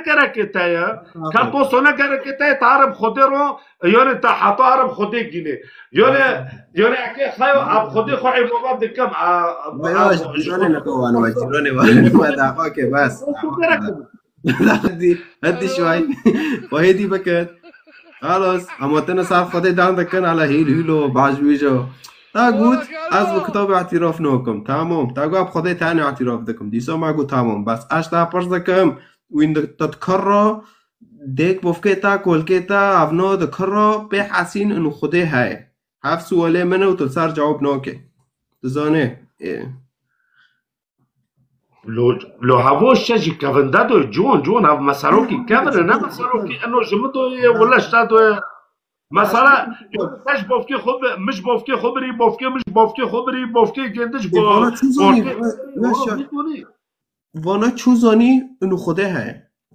نکره که تایا که تو سو نکره که تایا تارم خودی رو یعنی تا حتی عرب خودی گینه یعنی اگه خواهی اب خودی خواهی عبادت دکم باش جیرانه نکوانو و جیرانه و دقا که بس هدي شوي وهيدي بكت خلاص هموتنا صاف خدي دان دكن على هيلو بعجويجو تاقود از بكتاب اعتراف نوكم تمام تاقو بخدي تاني اعتراف دكم ديسو ماقو تمام بس اشتا پرس دكم وين تتكرر ديك بوفكيتا كولكيتا افنو دكرر بحسين انو خدي هاي هف سواله منه وتلسار جواب نوكي تزانه لو هاوش شجي كافندادو جون هاف مساروكي كافر انا مساروكي انه جمدو ولا شتادو مثلا مش بوفكي خب مش بوفكي خبري بوفكي مش بوفكي خبري بوفكي گندش وانا چوزانی انو خوده هاي